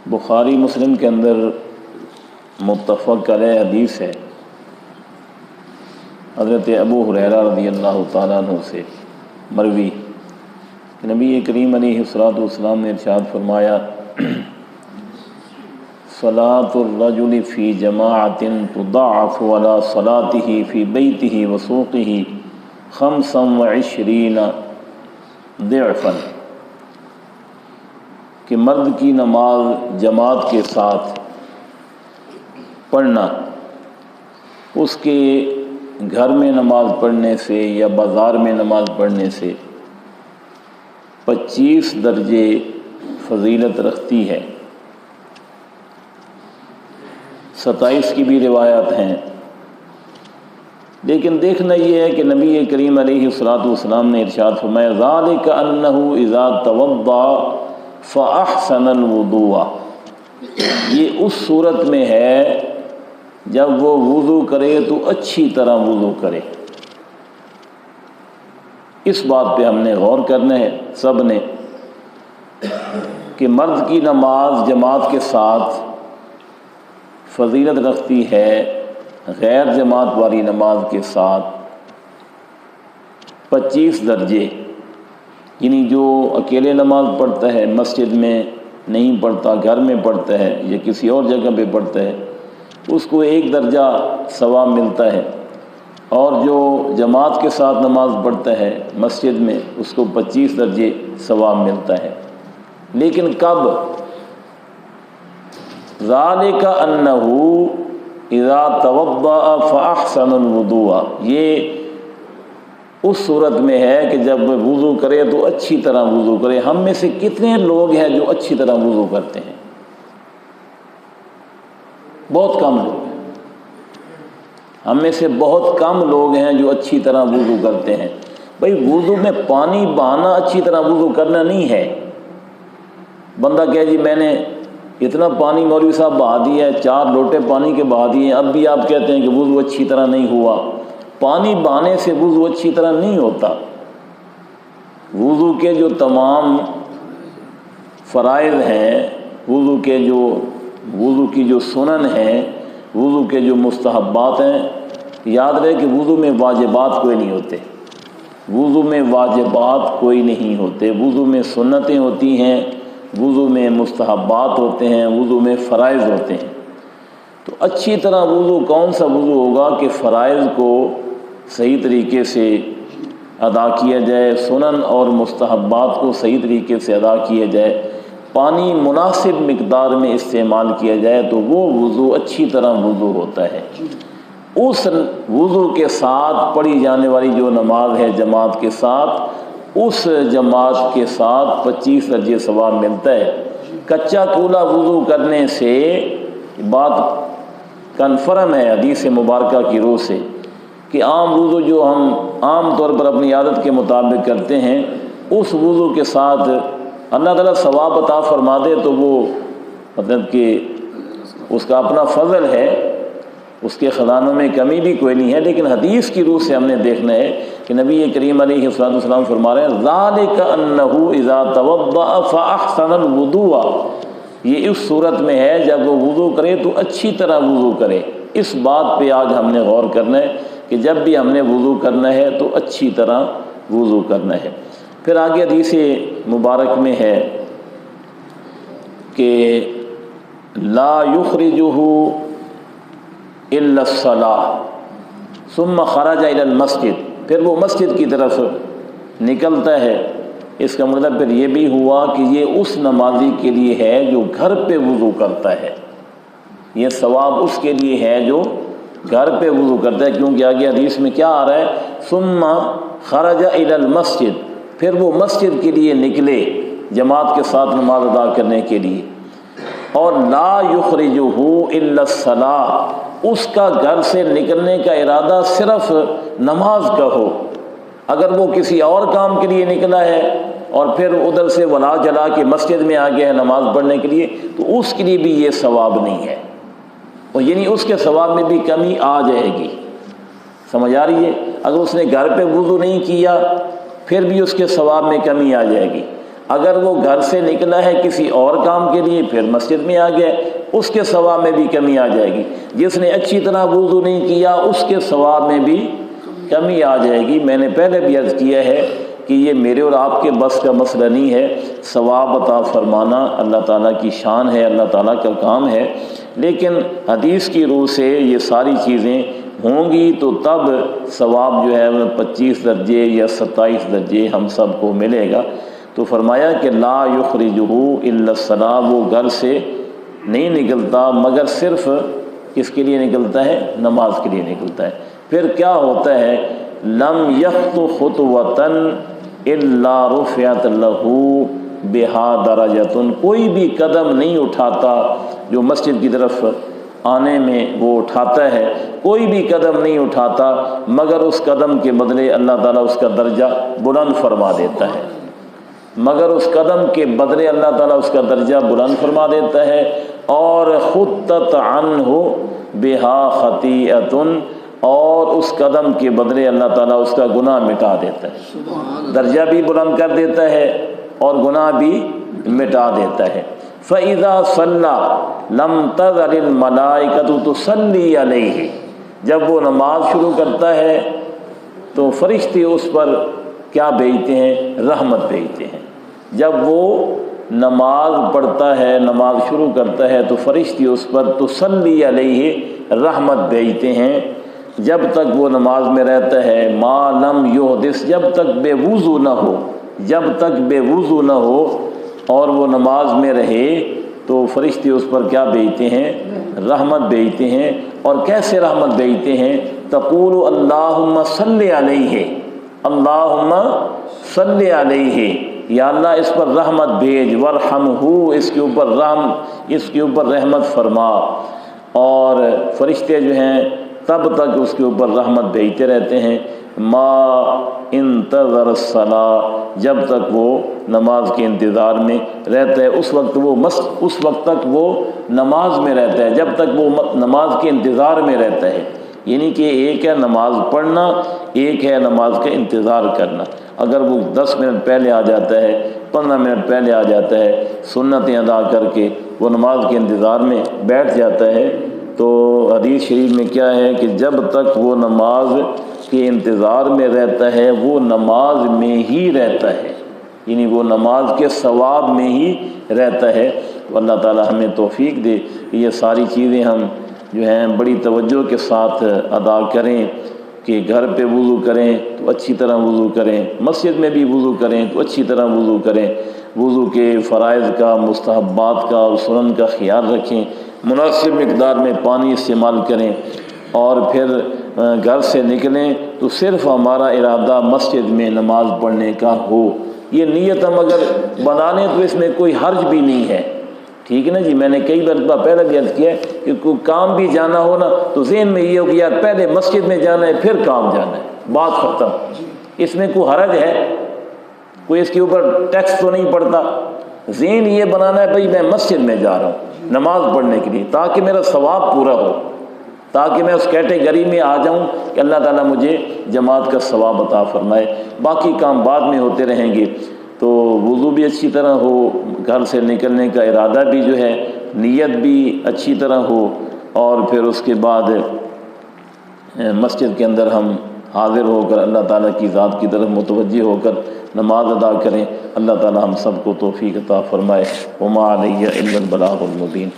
بخاری مسلم کے اندر متفق علیہ حدیث ہے، حضرت ابو ہریرہ رضی اللہ تعالیٰ عنہ سے مروی کہ نبی کریم علیہ الصلوۃ والسلام نے ارشاد فرمایا، صلاۃ الرجل فی جماعۃ تضاعف علی صلاتہ فی بیتہ وسوقہ 25 ضعفا، کہ مرد کی نماز جماعت کے ساتھ پڑھنا اس کے گھر میں نماز پڑھنے سے یا بازار میں نماز پڑھنے سے 25 درجے فضیلت رکھتی ہے۔ 27 کی بھی روایات ہیں، لیکن دیکھنا یہ ہے کہ نبی کریم علیہ الصلوۃ والسلام نے ارشاد فرمایا، ذالک انہ اذا توضأ فاحسن الوضوء، یہ اس صورت میں ہے جب وہ وضو کرے تو اچھی طرح وضو کرے۔ اس بات پہ ہم نے غور کرنا ہے سب نے کہ مرد کی نماز جماعت کے ساتھ فضیلت رکھتی ہے غیر جماعت والی نماز کے ساتھ 25 درجے، یعنی جو اکیلے نماز پڑھتا ہے، مسجد میں نہیں پڑھتا، گھر میں پڑھتا ہے یا کسی اور جگہ پہ پڑھتا ہے، اس کو 1 درجہ ثواب ملتا ہے، اور جو جماعت کے ساتھ نماز پڑھتا ہے مسجد میں اس کو 25 درجے ثواب ملتا ہے۔ لیکن کب؟ ذالک انہ اذا توضأ فاحسن الوضوء، یہ اس صورت میں ہے کہ جب وضو کرے تو اچھی طرح وضو کرے۔ ہم میں سے کتنے لوگ ہیں جو اچھی طرح وضو کرتے ہیں؟ بہت کم لوگ ہیں۔ ہم میں سے بہت کم لوگ ہیں جو اچھی طرح وضو کرتے ہیں۔ بھئی وضو میں پانی بہانا اچھی طرح وضو کرنا نہیں ہے۔ بندہ کہے جی میں نے اتنا پانی مولوی صاحب بہا دیا ہے، 4 لوٹے پانی کے بہا دیے، اب بھی آپ کہتے ہیں کہ وضو اچھی طرح نہیں ہوا۔ پانی بہانے سے وضو اچھی طرح نہیں ہوتا۔ وضو کے جو تمام فرائض ہیں، وضو کی جو سنن ہیں، وضو کے جو مستحبات ہیں، یاد رہے کہ وضو میں واجبات کوئی نہیں ہوتے، وضو میں واجبات کوئی نہیں ہوتے، وضو میں سنتیں ہوتی ہیں، وضو میں مستحبات ہوتے ہیں، وضو میں فرائض ہوتے ہیں۔ تو اچھی طرح وضو کون سا وضو ہوگا کہ فرائض کو صحیح طریقے سے ادا کیا جائے، سنن اور مستحبات کو صحیح طریقے سے ادا کیا جائے، پانی مناسب مقدار میں استعمال کیا جائے، تو وہ وضو اچھی طرح وضو ہوتا ہے۔ اس وضو کے ساتھ پڑھی جانے والی جو نماز ہے جماعت کے ساتھ، اس جماعت کے ساتھ 25 درجے ثواب ملتا ہے۔ کچا کولا وضو کرنے سے بات کنفرم ہے حدیث مبارکہ کی روح سے کہ عام وضو جو ہم عام طور پر اپنی عادت کے مطابق کرتے ہیں، اس وضو کے ساتھ اللہ تعالیٰ ثواب عطا فرما دے تو وہ مطلب کہ اس کا اپنا فضل ہے، اس کے خزانوں میں کمی بھی کوئی نہیں ہے۔ لیکن حدیث کی روح سے ہم نے دیکھنا ہے کہ نبی کریم علیہ الصلوۃ والسلام فرما رہے ہیں، ذالک انہ اذا توضأ فاحسن الوضوء، یہ اس صورت میں ہے جب وہ وضو کرے تو اچھی طرح وضو کرے۔ اس بات پہ آج ہم نے غور کرنا ہے کہ جب بھی ہم نے وضو کرنا ہے تو اچھی طرح وضو کرنا ہے۔ پھر آگے حدیث مبارک میں ہے کہ لا یخرجہ الا الصلاۃ ثم خرج الی المسجد، پھر وہ مسجد کی طرف نکلتا ہے۔ اس کا مطلب پھر یہ بھی ہوا کہ یہ اس نمازی کے لیے ہے جو گھر پہ وضو کرتا ہے، یہ ثواب اس کے لیے ہے جو گھر پہ وضو کرتا ہے، کیونکہ آگے حدیث میں کیا آ رہا ہے، ثم خرج الی المسجد، پھر وہ مسجد کے لیے نکلے جماعت کے ساتھ نماز ادا کرنے کے لیے، اور لا یخرجہ الا الصلاۃ، اس کا گھر سے نکلنے کا ارادہ صرف نماز کا ہو۔ اگر وہ کسی اور کام کے لیے نکلا ہے اور پھر ادھر سے ولا جلا کے مسجد میں آ گیا ہے نماز پڑھنے کے لیے، تو اس کے لیے بھی یہ ثواب نہیں ہے، اور یعنی اس کے ثواب میں بھی کمی آ جائے گی۔ سمجھ آ رہی ہے؟ اگر اس نے گھر پہ وضو نہیں کیا پھر بھی اس کے ثواب میں کمی آ جائے گی۔ اگر وہ گھر سے نکلا ہے کسی اور کام کے لیے پھر مسجد میں آ گیا، اس کے ثواب میں بھی کمی آ جائے گی۔ جس نے اچھی طرح وضو نہیں کیا اس کے ثواب میں بھی کمی آ جائے گی۔ میں نے پہلے بھی عرض کیا ہے کہ یہ میرے اور آپ کے بس کا مسئلہ نہیں ہے، ثواب عطا فرمانا اللہ تعالیٰ کی شان ہے، اللہ تعالیٰ کا کام ہے، لیکن حدیث کی روح سے یہ ساری چیزیں ہوں گی تو تب ثواب جو ہے 25 درجے یا 27 درجے ہم سب کو ملے گا۔ تو فرمایا کہ لا یخرجہ الا الصلاۃ، وہ گھر سے نہیں نکلتا مگر صرف کس کے لیے نکلتا ہے؟ نماز کے لیے نکلتا ہے۔ پھر کیا ہوتا ہے؟ لم یخط خطوۃ الا رفعت لہ بہا درجۃ، کوئی بھی قدم نہیں اٹھاتا جو مسجد کی طرف آنے میں وہ اٹھاتا ہے، کوئی بھی قدم نہیں اٹھاتا مگر اس قدم کے بدلے اللہ تعالیٰ اس کا درجہ بلند فرما دیتا ہے، مگر اس قدم کے بدلے اللہ تعالیٰ اس کا درجہ بلند فرما دیتا ہے، اور خطت عنہ بہا خطیئۃ، اور اس قدم کے بدلے اللہ تعالیٰ اس کا گناہ مٹا دیتا ہے، درجہ بھی بلند کر دیتا ہے اور گناہ بھی مٹا دیتا ہے۔ فَإِذَا صَلَّى لَمْ تَزَلِ الْمَلَائِكَةُ تُصَلِّي عَلَيْهِ، جب وہ نماز شروع کرتا ہے تو فرشتے اس پر کیا بھیجتے ہیں؟ رحمت بھیجتے ہیں۔ جب وہ نماز پڑھتا ہے، نماز شروع کرتا ہے تو فرشتے اس پر تُصَلِّي عَلَيْهِ رحمت بھیجتے ہیں جب تک وہ نماز میں رہتا ہے، ما لم یحدث، جب تک بے وضو نہ ہو، جب تک بے وضو نہ ہو اور وہ نماز میں رہے تو فرشتے اس پر کیا بھیجتے ہیں؟ رحمت بھیجتے ہیں۔ اور کیسے رحمت بھیجتے ہیں؟ تقول اللہم صلی علیہ، اللہم صلی علیہ، یا اللہ اس پر رحمت بھیج، ورحمہ، اس کے اوپر رحمت فرما۔ اور فرشتے جو ہیں تب تک اس کے اوپر رحمت بھیجتے رہتے ہیں، ما انتظر الصلاۃ، جب تک وہ نماز کے انتظار میں رہتا ہے، اس وقت تک وہ نماز میں رہتا ہے، جب تک وہ نماز کے انتظار میں رہتا ہے۔ یعنی کہ ایک ہے نماز پڑھنا، ایک ہے نماز کا انتظار کرنا۔ اگر وہ 10 منٹ پہلے آ جاتا ہے، 15 منٹ پہلے آ جاتا ہے، سنتیں ادا کر کے وہ نماز کے انتظار میں بیٹھ جاتا ہے، تو حدیث شریف میں کیا ہے کہ جب تک وہ نماز کے انتظار میں رہتا ہے وہ نماز میں ہی رہتا ہے، یعنی وہ نماز کے ثواب میں ہی رہتا ہے۔ اللہ تعالی ہمیں توفیق دے کہ یہ ساری چیزیں ہم جو ہیں بڑی توجہ کے ساتھ ادا کریں، کہ گھر پہ وضو کریں تو اچھی طرح وضو کریں، مسجد میں بھی وضو کریں تو اچھی طرح وضو کریں، وضو کے فرائض کا، مستحبات کا اور سنن کا خیال رکھیں، مناسب مقدار میں پانی استعمال کریں، اور پھر گھر سے نکلیں تو صرف ہمارا ارادہ مسجد میں نماز پڑھنے کا ہو۔ یہ نیت ہم اگر بنا لیں تو اس میں کوئی حرج بھی نہیں ہے، ٹھیک ہے نا جی۔ میں نے کئی مرتبہ پہلے بھی عرض کیا ہے کہ کوئی کام بھی جانا ہو نا تو ذہن میں یہ ہو کہ یار پہلے مسجد میں جانا ہے پھر کام جانا ہے، بات ختم۔ اس میں کوئی حرج ہے؟ کوئی اس کے اوپر ٹیکس تو نہیں پڑتا۔ ذہن یہ بنانا ہے بھئی میں مسجد میں جا رہا ہوں نماز پڑھنے کے لیے، تاکہ میرا ثواب پورا ہو، تاکہ میں اس کیٹیگری میں آ جاؤں کہ اللہ تعالیٰ مجھے جماعت کا ثواب عطا فرمائے۔ باقی کام بعد میں ہوتے رہیں گے۔ تو وضو بھی اچھی طرح ہو، گھر سے نکلنے کا ارادہ بھی جو ہے، نیت بھی اچھی طرح ہو، اور پھر اس کے بعد مسجد کے اندر ہم حاضر ہو کر اللہ تعالیٰ کی ذات کی طرف متوجہ ہو کر نماز ادا کریں۔ اللہ تعالیٰ ہم سب کو توفیق عطا فرمائے۔ وما علیہ الا البلاغ المبین۔